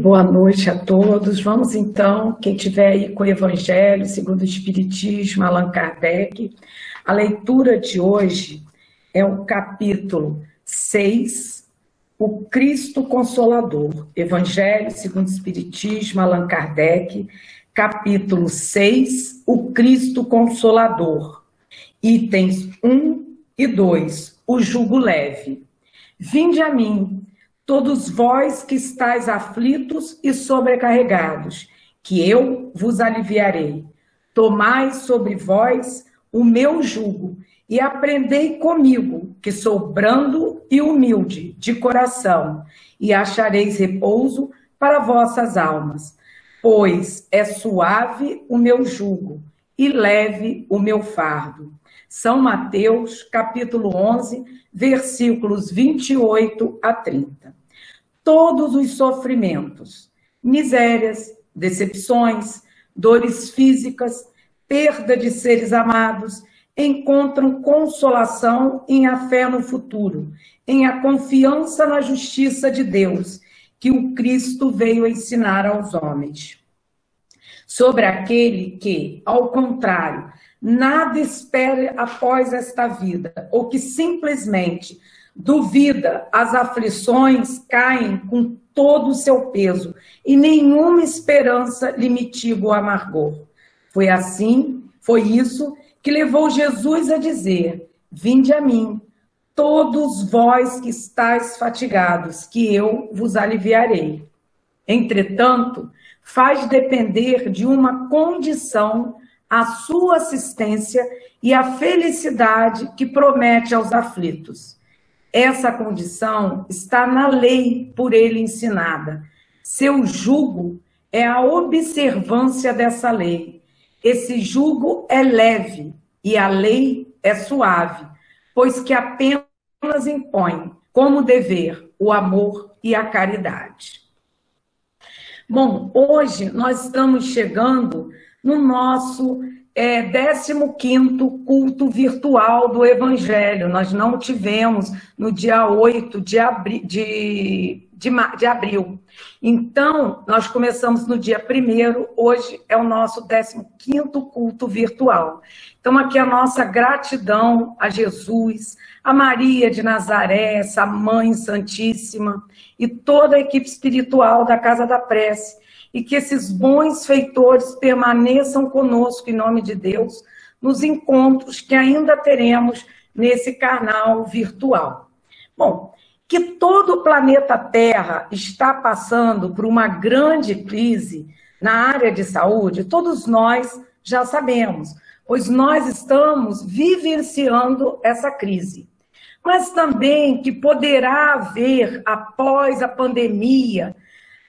Boa noite a todos. Vamos então, quem tiver aí com o Evangelho segundo o Espiritismo, Allan Kardec, a leitura de hoje é o capítulo 6, o Cristo Consolador. Evangelho segundo o Espiritismo, Allan Kardec, capítulo 6, o Cristo Consolador. Itens 1 e 2, o jugo leve. Vinde a mim, todos vós que estáis aflitos e sobrecarregados, que eu vos aliviarei. Tomai sobre vós o meu jugo e aprendei comigo, que sou brando e humilde de coração, e achareis repouso para vossas almas. Pois é suave o meu jugo e leve o meu fardo. São Mateus, capítulo 11, versículos 28 a 30. Todos os sofrimentos, misérias, decepções, dores físicas, perda de seres amados, encontram consolação em a fé no futuro, em a confiança na justiça de Deus, que o Cristo veio ensinar aos homens. Sobre aquele que, ao contrário, nada espere após esta vida, ou que simplesmente duvida, as aflições caem com todo o seu peso, e nenhuma esperança lhe mitiga o amargor. Foi isso que levou Jesus a dizer: vinde a mim, todos vós que estáis fatigados, que eu vos aliviarei. Entretanto, faz depender de uma condição a sua assistência e a felicidade que promete aos aflitos. Essa condição está na lei por ele ensinada. Seu jugo é a observância dessa lei. Esse jugo é leve e a lei é suave, pois que apenas impõe como dever o amor e a caridade. Bom, hoje nós estamos chegando no nosso 15º culto virtual do Evangelho. Nós não tivemos no dia 8 de abril. Então, nós começamos no dia 1º, hoje é o nosso 15º culto virtual. Então, aqui a nossa gratidão a Jesus, a Maria de Nazaré, essa Mãe Santíssima, e toda a equipe espiritual da Casa da Prece, e que esses bons feitores permaneçam conosco, em nome de Deus, nos encontros que ainda teremos nesse canal virtual. Bom, que todo o planeta Terra está passando por uma grande crise na área de saúde, todos nós já sabemos, pois nós estamos vivenciando essa crise. Mas também que poderá haver, após a pandemia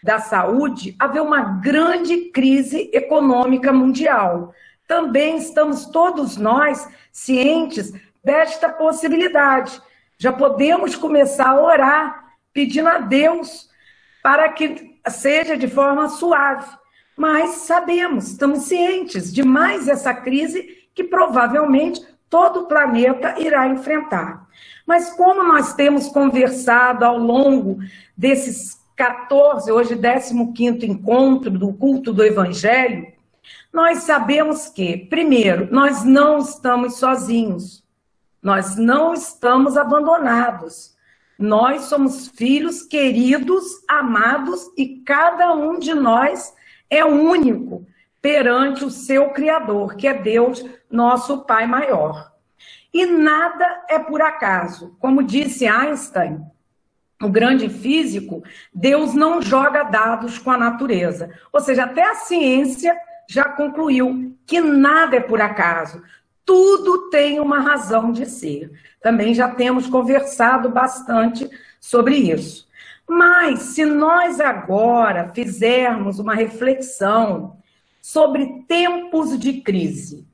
da saúde, haver uma grande crise econômica mundial. Também estamos todos nós cientes desta possibilidade. Já podemos começar a orar, pedindo a Deus para que seja de forma suave. Mas sabemos, estamos cientes de mais essa crise que provavelmente todo o planeta irá enfrentar. Mas como nós temos conversado ao longo desses 14, hoje 15º encontro do culto do Evangelho, nós sabemos que, primeiro, nós não estamos sozinhos, nós não estamos abandonados, nós somos filhos queridos, amados, e cada um de nós é único perante o seu Criador, que é Deus, nosso Pai maior. E nada é por acaso. Como disse Einstein, o grande físico, Deus não joga dados com a natureza. Ou seja, até a ciência já concluiu que nada é por acaso. Tudo tem uma razão de ser. Também já temos conversado bastante sobre isso. Mas se nós agora fizermos uma reflexão sobre tempos de crise,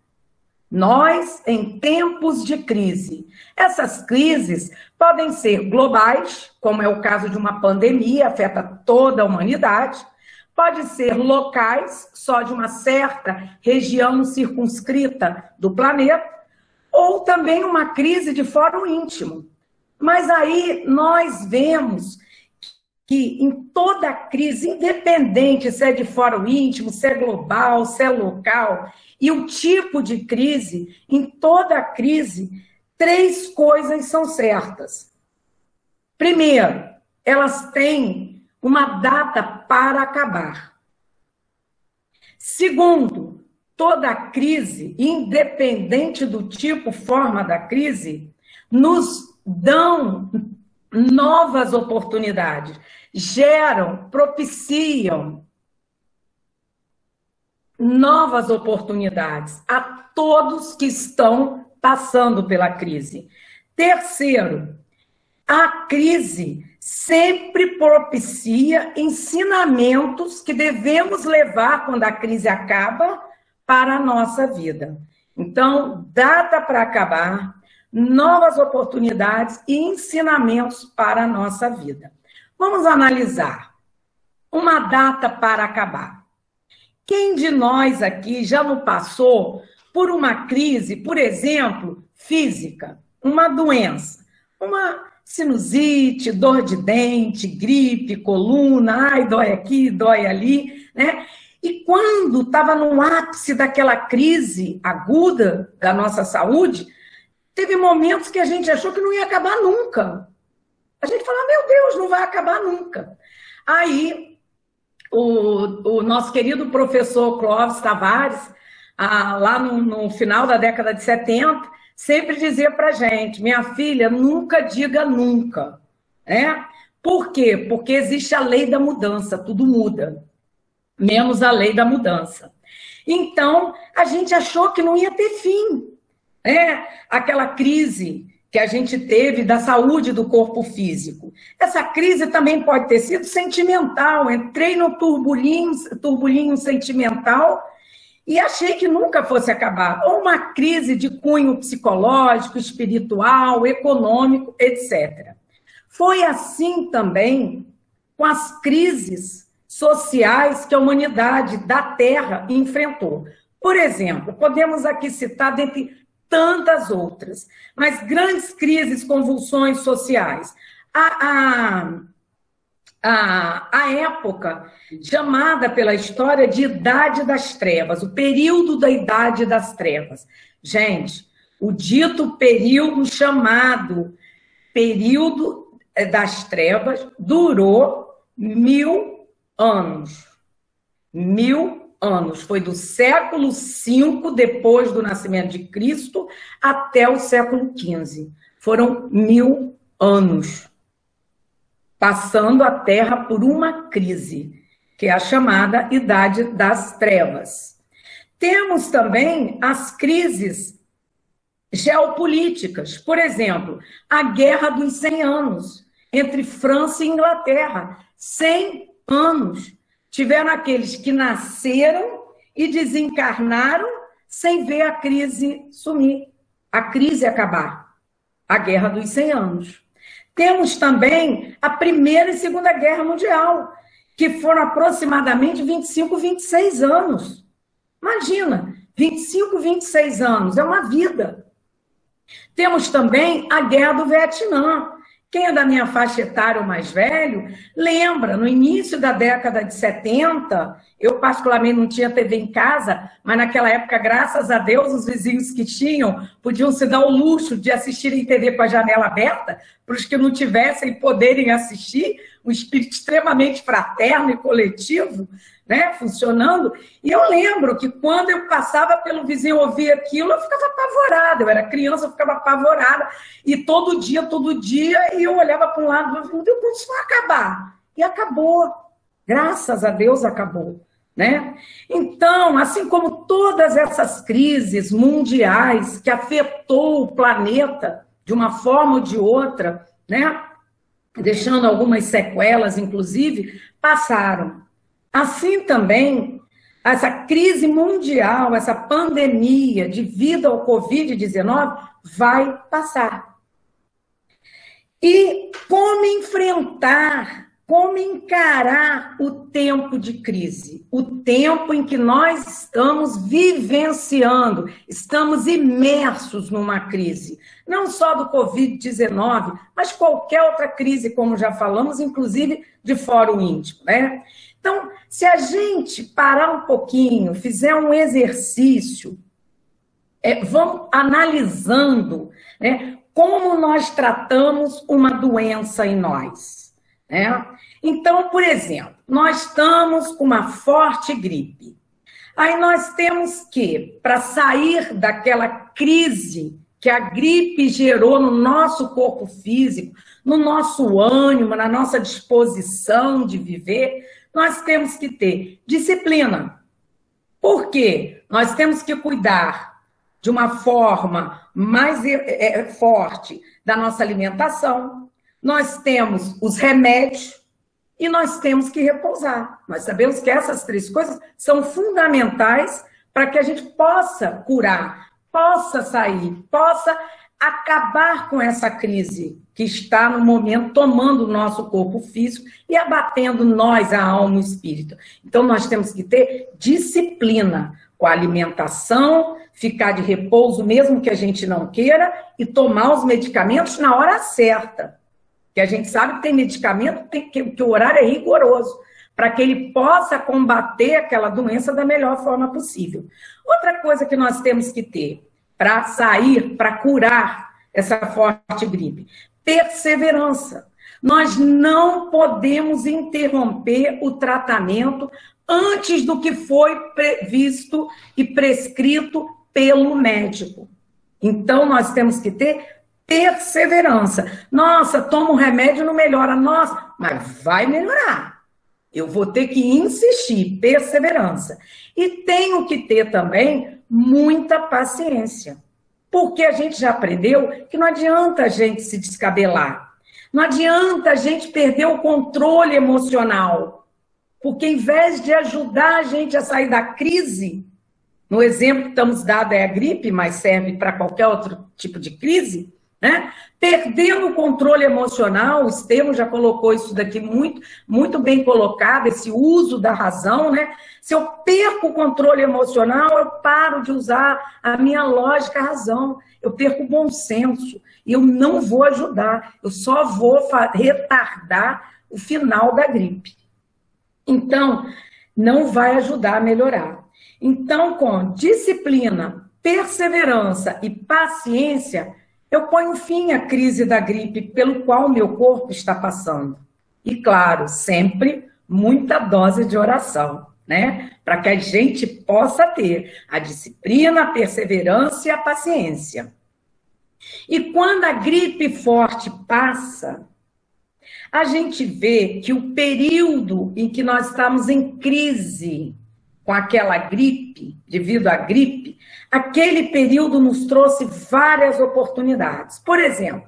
nós, em tempos de crise, essas crises podem ser globais, como é o caso de uma pandemia, afeta toda a humanidade, pode ser locais, só de uma certa região circunscrita do planeta, ou também uma crise de fórum íntimo. Mas aí nós vemos que em toda crise, independente se é de fórum íntimo, se é global, se é local, e o tipo de crise, em toda crise, 3 coisas são certas. Primeiro, elas têm uma data para acabar. Segundo, toda crise, independente do tipo, forma da crise, nos dão novas oportunidades, geram, propiciam novas oportunidades a todos que estão passando pela crise. Terceiro, a crise sempre propicia ensinamentos que devemos levar quando a crise acaba para a nossa vida. Então, data para acabar, novas oportunidades e ensinamentos para a nossa vida. Vamos analisar uma data para acabar. Quem de nós aqui já não passou por uma crise, por exemplo, física, uma doença, uma sinusite, dor de dente, gripe, coluna, ai, dói aqui, dói ali, né? E quando estava no ápice daquela crise aguda da nossa saúde, teve momentos que a gente achou que não ia acabar nunca. A gente falava, meu Deus, não vai acabar nunca. Aí, o nosso querido professor Clóvis Tavares, lá no final da década de 70, sempre dizia para a gente, minha filha, nunca diga nunca. Né? Por quê? Porque existe a lei da mudança, tudo muda, menos a lei da mudança. Então, a gente achou que não ia ter fim. Aquela crise que a gente teve da saúde do corpo físico. Essa crise também pode ter sido sentimental. Entrei no turbulinho sentimental e achei que nunca fosse acabar. Ou uma crise de cunho psicológico, espiritual, econômico, etc. Foi assim também com as crises sociais que a humanidade da Terra enfrentou. Por exemplo, podemos aqui citar dentre tantas outras, mas grandes crises, convulsões sociais. A época chamada pela história de Idade das Trevas, o período da Idade das Trevas. Gente, o dito período chamado período das trevas durou 1000 anos. 1000 anos. Foi do século V, depois do nascimento de Cristo, até o século XV. Foram 1000 anos. Passando a Terra por uma crise, que é a chamada Idade das Trevas. Temos também as crises geopolíticas. Por exemplo, a Guerra dos 100 anos, entre França e Inglaterra. 100 anos. Tiveram aqueles que nasceram e desencarnaram sem ver a crise sumir, a crise acabar. A Guerra dos 100 anos. Temos também a Primeira e Segunda Guerra Mundial, que foram aproximadamente 25, 26 anos. Imagina, 25, 26 anos, é uma vida. Temos também a Guerra do Vietnã. Quem é da minha faixa etária ou mais velho, lembra, no início da década de 70, eu particularmente não tinha TV em casa, mas naquela época, graças a Deus, os vizinhos que tinham podiam se dar o luxo de assistirem TV com a janela aberta, para os que não tivessem poderem assistir, um espírito extremamente fraterno e coletivo, né, funcionando. E eu lembro que quando eu passava pelo vizinho, ouvia aquilo, eu ficava apavorada. Eu era criança, eu ficava apavorada. E todo dia, e eu olhava para um lado e falava, meu Deus, quando isso vai acabar? E acabou. Graças a Deus acabou. Né? Então, assim como todas essas crises mundiais que afetou o planeta de uma forma ou de outra, né, deixando algumas sequelas, inclusive, passaram. Assim também, essa crise mundial, essa pandemia devido ao Covid-19 vai passar. E como enfrentar como encarar o tempo de crise, o tempo em que nós estamos vivenciando, estamos imersos numa crise, não só do Covid-19, mas qualquer outra crise, como já falamos, inclusive de fórum íntimo, né? Então, se a gente parar um pouquinho, fizer um exercício, vamos analisando, né, como nós tratamos uma doença em nós, né? Então, por exemplo, nós estamos com uma forte gripe. Aí nós temos que, para sair daquela crise que a gripe gerou no nosso corpo físico, no nosso ânimo, na nossa disposição de viver, nós temos que ter disciplina. Por quê? Nós temos que cuidar de uma forma mais forte da nossa alimentação, nós temos os remédios e nós temos que repousar. Nós sabemos que essas três coisas são fundamentais para que a gente possa curar, possa sair, possa acabar com essa crise que está no momento tomando o nosso corpo físico e abatendo nós, a alma e o espírito. Então nós temos que ter disciplina com a alimentação, ficar de repouso mesmo que a gente não queira e tomar os medicamentos na hora certa. Que a gente sabe que tem medicamento que o horário é rigoroso, para que ele possa combater aquela doença da melhor forma possível. Outra coisa que nós temos que ter para sair, para curar essa forte gripe, perseverança. Nós não podemos interromper o tratamento antes do que foi previsto e prescrito pelo médico. Então, nós temos que ter perseverança. Nossa, toma um remédio e não melhora. Nossa, mas vai melhorar. Eu vou ter que insistir, perseverança. E tenho que ter também muita paciência. Porque a gente já aprendeu que não adianta a gente se descabelar. Não adianta a gente perder o controle emocional. Porque em vez de ajudar a gente a sair da crise, no exemplo que estamos dando é a gripe, mas serve para qualquer outro tipo de crise, né? Perdendo o controle emocional, o Estevão já colocou isso daqui muito bem colocado, esse uso da razão, né? Se eu perco o controle emocional, eu paro de usar a minha lógica razão, eu perco o bom senso, e eu não vou ajudar, eu só vou retardar o final da gripe. Então, não vai ajudar a melhorar. Então, com disciplina, perseverança e paciência, eu ponho fim à crise da gripe pelo qual o meu corpo está passando. E, claro, sempre muita dose de oração, né? Para que a gente possa ter a disciplina, a perseverança e a paciência. E quando a gripe forte passa, a gente vê que o período em que nós estamos em crise com aquela gripe, devido à gripe, aquele período nos trouxe várias oportunidades. Por exemplo,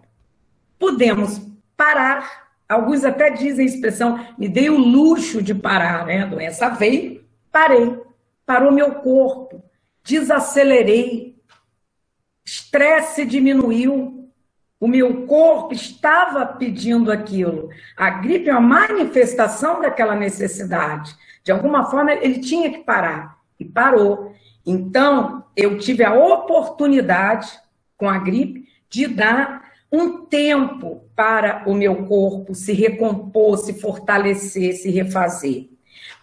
podemos parar, alguns até dizem a expressão, me dei o luxo de parar, né? A doença veio, parei, parou meu corpo, desacelerei, estresse diminuiu, o meu corpo estava pedindo aquilo. A gripe é uma manifestação daquela necessidade. De alguma forma, ele tinha que parar. E parou. Então, eu tive a oportunidade, com a gripe, de dar um tempo para o meu corpo se recompor, se fortalecer, se refazer.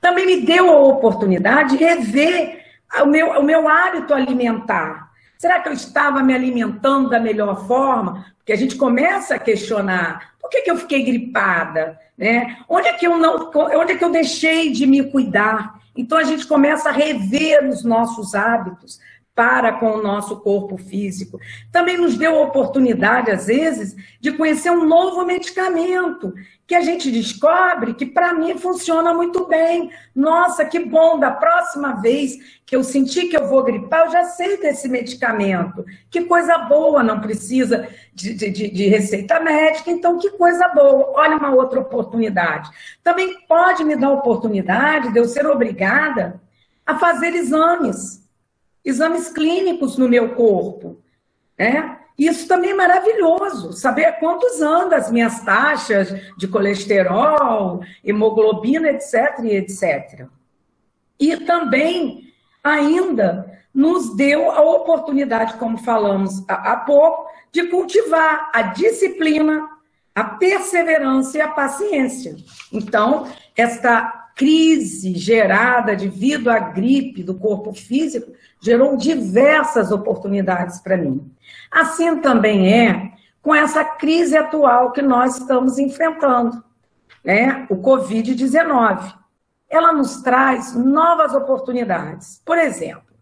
Também me deu a oportunidade de rever o meu hábito alimentar. Será que eu estava me alimentando da melhor forma? Porque a gente começa a questionar, por que eu fiquei gripada? Né? Onde é que eu deixei de me cuidar? Então a gente começa a rever os nossos hábitos para com o nosso corpo físico. Também nos deu a oportunidade, às vezes, de conhecer um novo medicamento, que a gente descobre que, para mim, funciona muito bem. Nossa, que bom, da próxima vez que eu sentir que eu vou gripar, eu já sei desse medicamento. Que coisa boa, não precisa de receita médica, então que coisa boa. Olha uma outra oportunidade. Também pode me dar a oportunidade de eu ser obrigada a fazer exames clínicos no meu corpo, né? Isso também é maravilhoso, saber quantos andam as minhas taxas de colesterol, hemoglobina, etc, e etc. E também, ainda, nos deu a oportunidade, como falamos há pouco, de cultivar a disciplina, a perseverança e a paciência. Então, esta crise gerada devido à gripe do corpo físico gerou diversas oportunidades para mim. Assim também é com essa crise atual que nós estamos enfrentando, né? O Covid-19. Ela nos traz novas oportunidades. Por exemplo,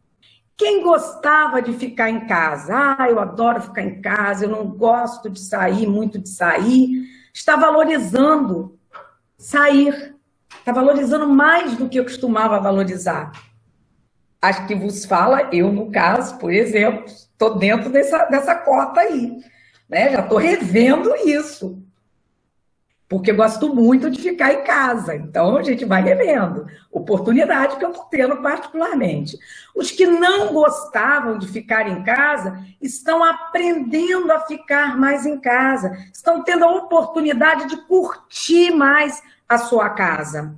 quem gostava de ficar em casa? Ah, eu adoro ficar em casa, eu não gosto de sair, muito de sair. Está valorizando sair. Está valorizando mais do que eu costumava valorizar. Acho que vos fala, eu no caso, por exemplo, estou dentro dessa cota aí. Né? Já estou revendo isso. Porque eu gosto muito de ficar em casa. Então, a gente vai revendo. Oportunidade que eu estou tendo particularmente. Os que não gostavam de ficar em casa estão aprendendo a ficar mais em casa. Estão tendo a oportunidade de curtir mais a sua casa.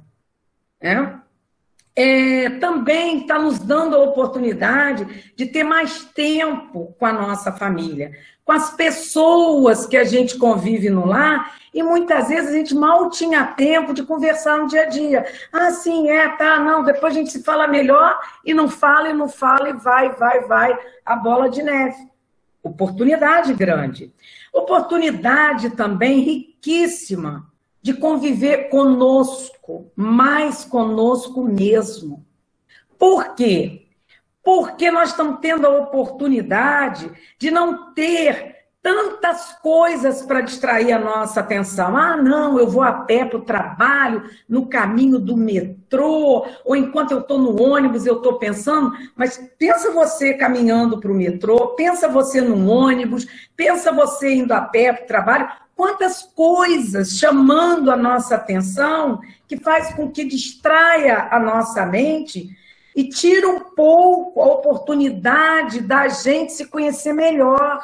Também está nos dando a oportunidade de ter mais tempo com a nossa família, com as pessoas que a gente convive no lar, e muitas vezes a gente mal tinha tempo de conversar no dia a dia. Ah, sim, não, depois a gente se fala melhor, e não fala, e vai, a bola de neve. Oportunidade grande. Oportunidade também riquíssima de conviver conosco, mais conosco mesmo. Por quê? Porque nós estamos tendo a oportunidade de não ter tantas coisas para distrair a nossa atenção. Ah, não, eu vou a pé para o trabalho, no caminho do metrô, ou enquanto eu estou no ônibus eu estou pensando, mas pensa você caminhando para o metrô, pensa você no ônibus, pensa você indo a pé para o trabalho. Quantas coisas chamando a nossa atenção que faz com que distraia a nossa mente e tira um pouco a oportunidade da gente se conhecer melhor.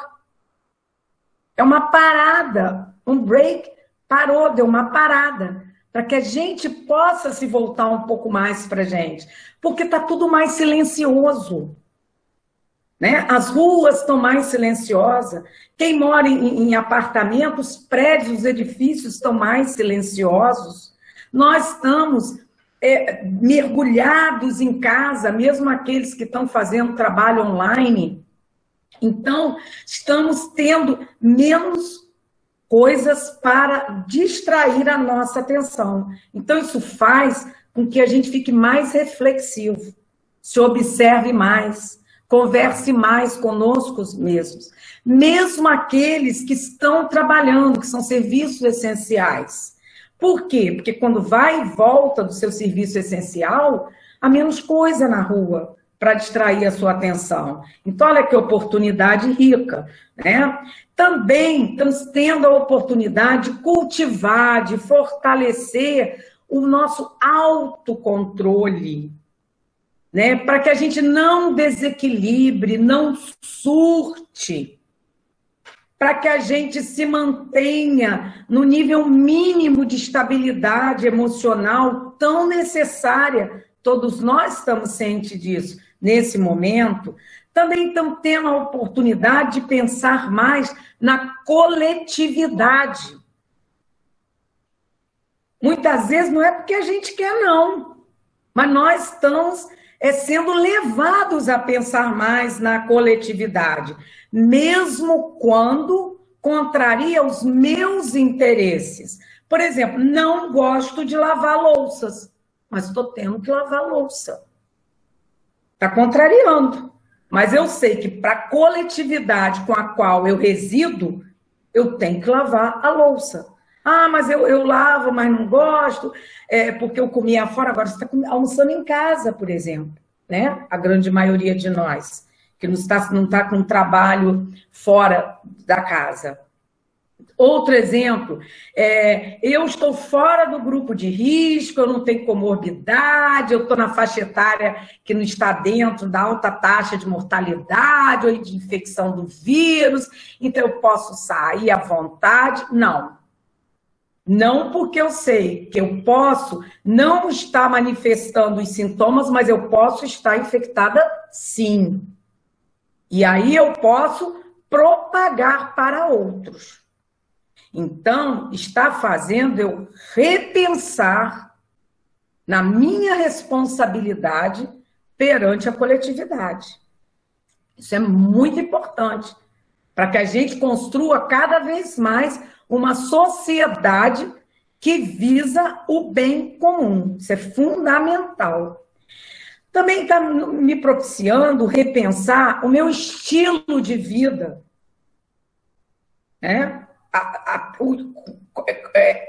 É uma parada, um break, parou, deu uma parada, para que a gente possa se voltar um pouco mais para a gente, porque está tudo mais silencioso. Né? As ruas estão mais silenciosas. Quem mora em apartamentos, os prédios, os edifícios estão mais silenciosos. Nós estamos mergulhados em casa, mesmo aqueles que estão fazendo trabalho online. Então, estamos tendo menos coisas para distrair a nossa atenção. Então, isso faz com que a gente fique mais reflexivo, se observe mais, converse mais conosco mesmos, mesmo aqueles que estão trabalhando, que são serviços essenciais. Por quê? Porque quando vai e volta do seu serviço essencial, há menos coisa na rua para distrair a sua atenção. Então, olha que oportunidade rica, né? Também estamos tendo a oportunidade de cultivar, de fortalecer o nosso autocontrole, né? Para que a gente não desequilibre, não surte, para que a gente se mantenha no nível mínimo de estabilidade emocional tão necessária. Todos nós estamos cientes disso nesse momento. Também estamos tendo a oportunidade de pensar mais na coletividade. Muitas vezes não é porque a gente quer, não, mas nós estamos sendo levados a pensar mais na coletividade, mesmo quando contraria os meus interesses. Por exemplo, não gosto de lavar louças, mas estou tendo que lavar louça. Está contrariando. Mas eu sei que para a coletividade com a qual eu resido, eu tenho que lavar a louça. Ah, mas eu lavo, mas não gosto, porque eu comia fora. Agora você está almoçando em casa, por exemplo, né? A grande maioria de nós, que não está com trabalho fora da casa. Outro exemplo, eu estou fora do grupo de risco, eu não tenho comorbidade, eu estou na faixa etária que não está dentro da alta taxa de mortalidade ou de infecção do vírus, então eu posso sair à vontade. Não. Não, porque eu sei que eu posso não estar manifestando os sintomas, mas eu posso estar infectada sim. E aí eu posso propagar para outros. Então, está fazendo eu repensar na minha responsabilidade perante a coletividade. Isso é muito importante, para que a gente construa cada vez mais uma sociedade que visa o bem comum. Isso é fundamental. Também está me propiciando repensar o meu estilo de vida, né?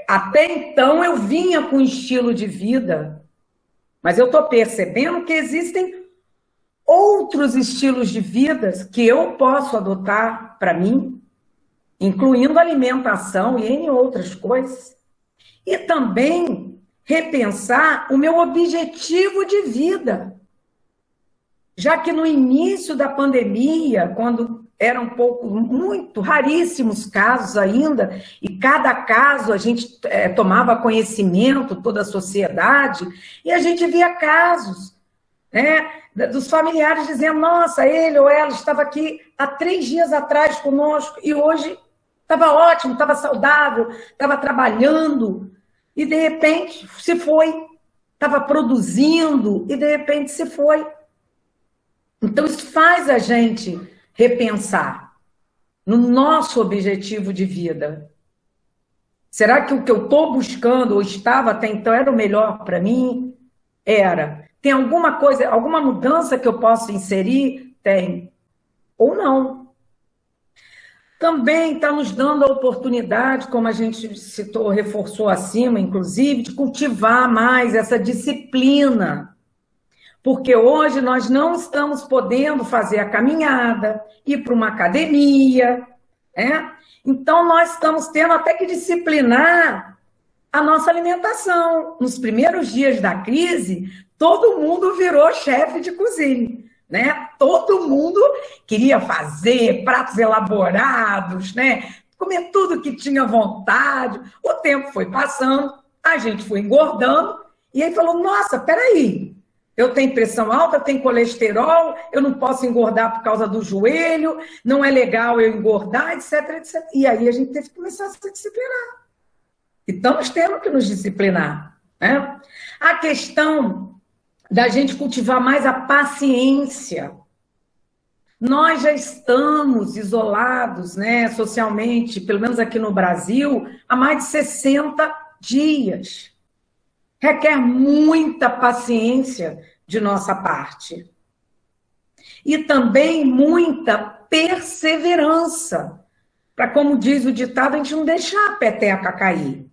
Até então eu vinha com estilo de vida, mas eu estou percebendo que existem outros estilos de vida que eu posso adotar para mim, incluindo alimentação e N outras coisas. E também repensar o meu objetivo de vida. Já que no início da pandemia, quando eram muito raríssimos casos ainda, e cada caso a gente tomava conhecimento, toda a sociedade, e a gente via casos, né, dos familiares dizendo, nossa, ele ou ela estava aqui há 3 dias atrás conosco, e hoje estava ótimo, estava saudável, estava trabalhando, e de repente se foi, estava produzindo, e de repente se foi. Então isso faz a gente repensar no nosso objetivo de vida. Será que o que eu estou buscando, ou estava até então, era o melhor para mim? Era. Tem alguma coisa, alguma mudança que eu posso inserir? Tem. Ou não. Também está nos dando a oportunidade, como a gente citou, reforçou acima, inclusive, de cultivar mais essa disciplina. Porque hoje nós não estamos podendo fazer a caminhada, ir para uma academia, né? Então nós estamos tendo até que disciplinar a nossa alimentação. Nos primeiros dias da crise, todo mundo virou chefe de cozinha, né? Todo mundo queria fazer pratos elaborados, né? Comer tudo que tinha vontade. O tempo foi passando, a gente foi engordando, e aí falou, nossa, peraí, eu tenho pressão alta, eu tenho colesterol, eu não posso engordar por causa do joelho, não é legal eu engordar, etc, etc. E aí a gente teve que começar a se disciplinar. Então, nós temos que nos disciplinar, né? A questão da gente cultivar mais a paciência. Nós já estamos isolados, né, socialmente, pelo menos aqui no Brasil, há mais de 60 dias. Requer muita paciência de nossa parte. E também muita perseverança. Para, como diz o ditado, a gente não deixar a peteca cair.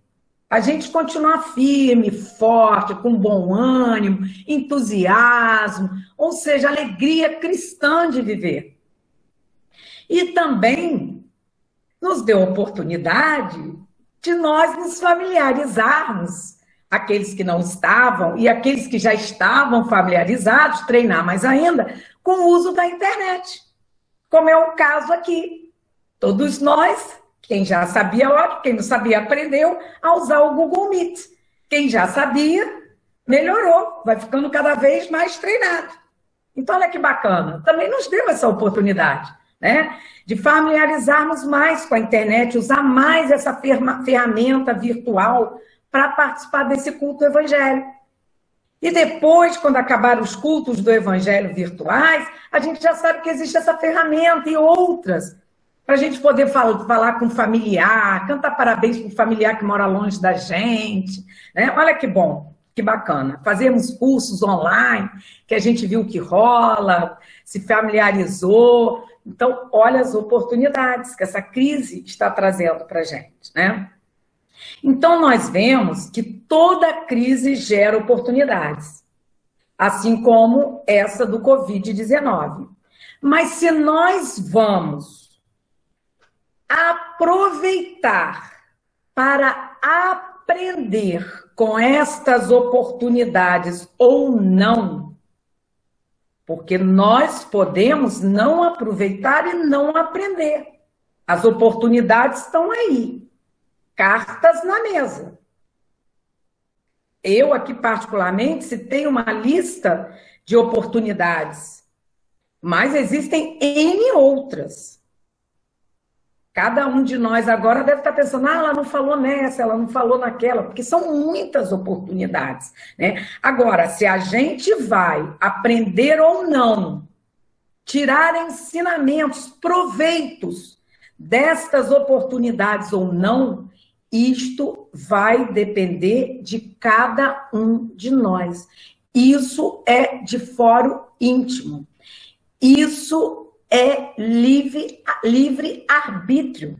A gente continuar firme, forte, com bom ânimo, entusiasmo, ou seja, alegria cristã de viver. E também nos deu a oportunidade de nós nos familiarizarmos, aqueles que não estavam e aqueles que já estavam familiarizados, treinar mais ainda, com o uso da internet, como é o caso aqui. Todos nós, quem já sabia, ótimo, quem não sabia, aprendeu a usar o Google Meet. Quem já sabia, melhorou, vai ficando cada vez mais treinado. Então, olha que bacana, também nos deu essa oportunidade, né, de familiarizarmos mais com a internet, usar mais essa ferramenta virtual para participar desse culto evangélico. E depois, quando acabar os cultos do evangelho virtuais, a gente já sabe que existe essa ferramenta e outras, para a gente poder falar com o familiar, cantar parabéns para o familiar que mora longe da gente, né? Olha que bom, que bacana. Fazemos cursos online, que a gente viu que rola, se familiarizou. Então, olha as oportunidades que essa crise está trazendo para a gente, né? Então, nós vemos que toda crise gera oportunidades, assim como essa do Covid-19. Mas se nós vamos aproveitar para aprender com estas oportunidades ou não, porque nós podemos não aproveitar e não aprender. As oportunidades estão aí, cartas na mesa. Eu aqui particularmente citei uma lista de oportunidades, mas existem N outras. Cada um de nós agora deve estar pensando, ela não falou nessa, ela não falou naquela, porque são muitas oportunidades, né? Agora, se a gente vai aprender ou não, tirar ensinamentos, proveitos destas oportunidades ou não, isto vai depender de cada um de nós. Isso é de fórum íntimo. Isso é livre-arbítrio.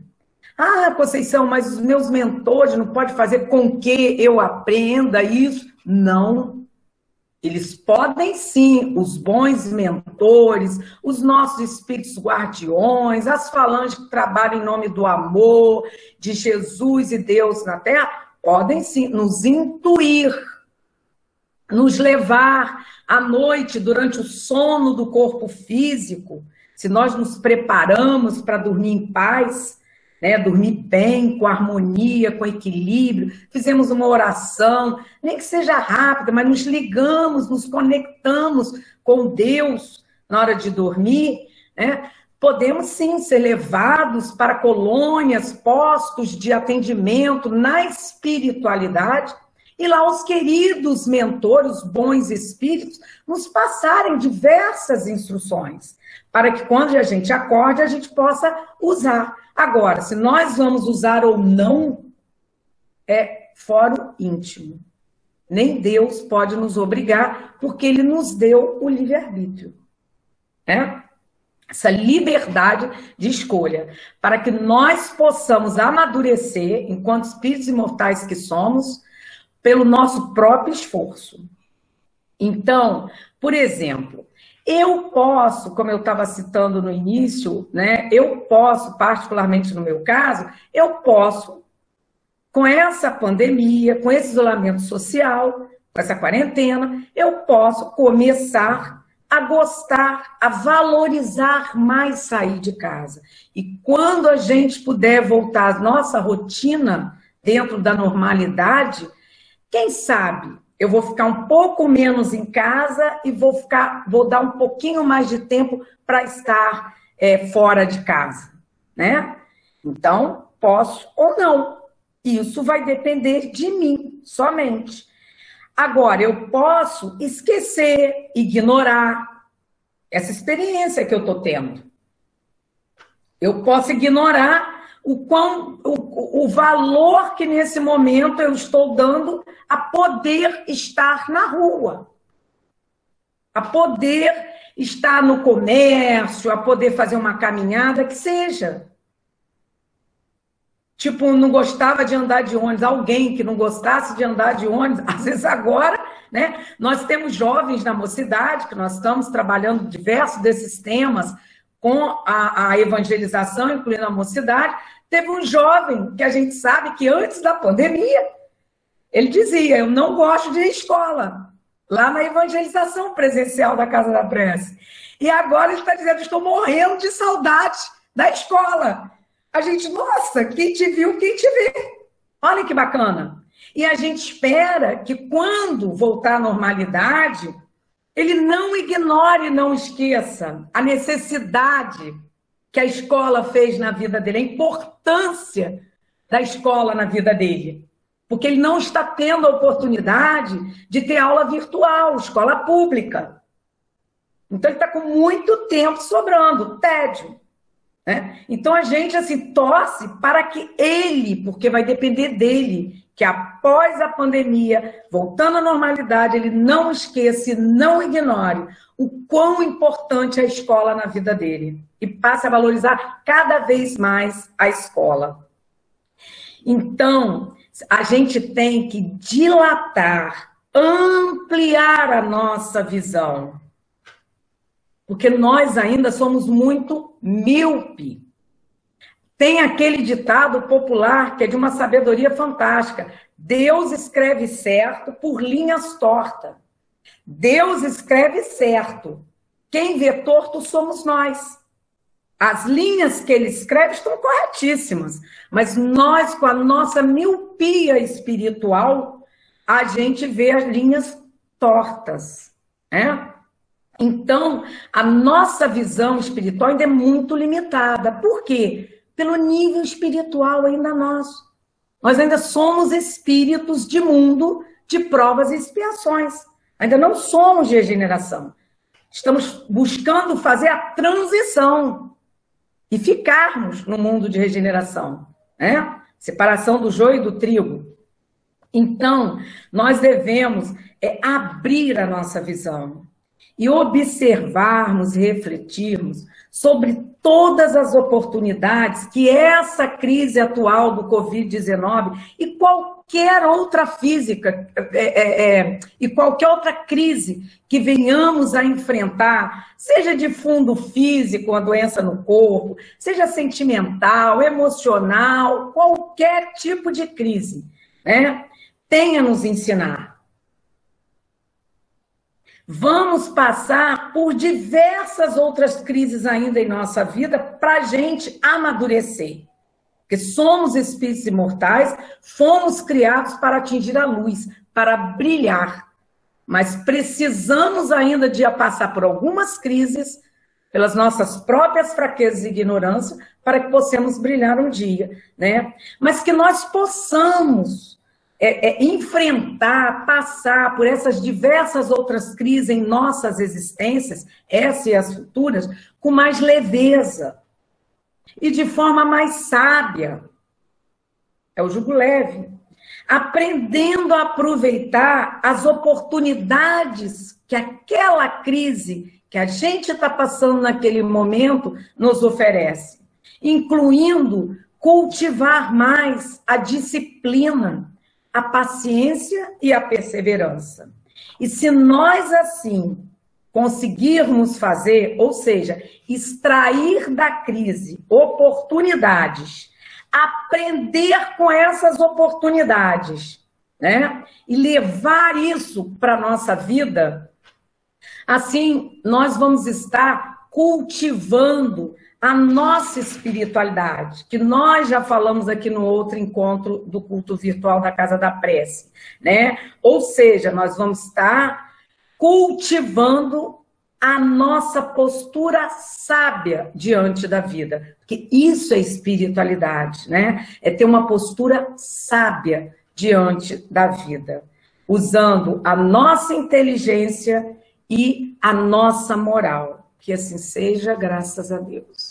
Ah, Conceição, mas os meus mentores não podem fazer com que eu aprenda isso? Não. Eles podem sim, os bons mentores, os nossos espíritos guardiões, as falanges que trabalham em nome do amor, de Jesus e Deus na Terra, podem sim nos intuir, nos levar à noite, durante o sono do corpo físico. Se nós nos preparamos para dormir em paz, né, dormir bem, com harmonia, com equilíbrio, fizemos uma oração, nem que seja rápida, mas nos ligamos, nos conectamos com Deus na hora de dormir, né, podemos sim ser levados para colônias, postos de atendimento na espiritualidade, e lá os queridos mentores, os bons espíritos, nos passarem diversas instruções, para que quando a gente acorde, a gente possa usar. Agora, se nós vamos usar ou não, é fórum íntimo. Nem Deus pode nos obrigar, porque Ele nos deu o livre-arbítrio. Né? Essa liberdade de escolha, para que nós possamos amadurecer, enquanto espíritos imortais que somos, pelo nosso próprio esforço. Então, por exemplo, eu posso, como eu estava citando no início, né, eu posso, particularmente no meu caso, eu posso, com essa pandemia, com esse isolamento social, com essa quarentena, eu posso começar a gostar, a valorizar mais sair de casa. E quando a gente puder voltar à nossa rotina, dentro da normalidade, quem sabe eu vou ficar um pouco menos em casa e vou dar um pouquinho mais de tempo para estar fora de casa, né? Então, posso ou não. Isso vai depender de mim, somente. Agora, eu posso esquecer, ignorar essa experiência que eu estou tendo. Eu posso ignorar o valor que nesse momento eu estou dando a poder estar na rua, a poder estar no comércio, a poder fazer uma caminhada, que seja. Tipo, não gostava de andar de ônibus, alguém que não gostasse de andar de ônibus, às vezes agora, né? Nós temos jovens na mocidade, que nós estamos trabalhando diversos desses temas com a evangelização, incluindo a mocidade. Teve um jovem que a gente sabe que antes da pandemia, ele dizia, eu não gosto de ir à escola, lá na evangelização presencial da Casa da Prece. E agora ele está dizendo, estou morrendo de saudade da escola. A gente, nossa, quem te viu, quem te vê. Olha que bacana. E a gente espera que quando voltar à normalidade, ele não ignore, não esqueça a necessidade que a escola fez na vida dele, a importância da escola na vida dele. Porque ele não está tendo a oportunidade de ter aula virtual, escola pública. Então, ele está com muito tempo sobrando, tédio. Né? Então, a gente assim, torce para que ele, porque vai depender dele, que após a pandemia, voltando à normalidade, ele não esqueça e não ignore o quão importante é a escola na vida dele. E passe a valorizar cada vez mais a escola. Então, a gente tem que dilatar, ampliar a nossa visão. Porque nós ainda somos muito míope. Tem aquele ditado popular que é de uma sabedoria fantástica. Deus escreve certo por linhas tortas. Deus escreve certo. Quem vê torto somos nós. As linhas que ele escreve estão corretíssimas, mas nós, com a nossa miopia espiritual, a gente vê as linhas tortas, né? Então, a nossa visão espiritual ainda é muito limitada. Por quê? Pelo nível espiritual ainda nosso. Nós ainda somos espíritos de mundo de provas e expiações. Ainda não somos de regeneração. Estamos buscando fazer a transição e ficarmos no mundo de regeneração, né? Separação do joio e do trigo. Então, nós devemos abrir a nossa visão e observarmos e refletirmos sobre todas as oportunidades que essa crise atual do Covid-19 e qualquer outra física, e qualquer outra crise que venhamos a enfrentar, seja de fundo físico, uma doença no corpo, seja sentimental, emocional, qualquer tipo de crise, né? Tenha a nos ensinar. Vamos passar por diversas outras crises ainda em nossa vida para a gente amadurecer. Porque somos espíritos imortais, fomos criados para atingir a luz, para brilhar. Mas precisamos ainda de passar por algumas crises, pelas nossas próprias fraquezas e ignorância, para que possamos brilhar um dia, né? Mas que nós possamos enfrentar, passar por essas diversas outras crises em nossas existências, essa e as futuras, com mais leveza e de forma mais sábia. É o jugo leve. Aprendendo a aproveitar as oportunidades que aquela crise que a gente está passando naquele momento nos oferece, incluindo cultivar mais a disciplina, a paciência e a perseverança. E se nós, assim, conseguirmos fazer, ou seja, extrair da crise oportunidades, aprender com essas oportunidades, né? E levar isso para a nossa vida, assim, nós vamos estar cultivando a nossa espiritualidade, que nós já falamos aqui no outro encontro do culto virtual da Casa da Prece, né? Ou seja, nós vamos estar cultivando a nossa postura sábia diante da vida, porque isso é espiritualidade, né? É ter uma postura sábia diante da vida, usando a nossa inteligência e a nossa moral. Que assim seja, graças a Deus.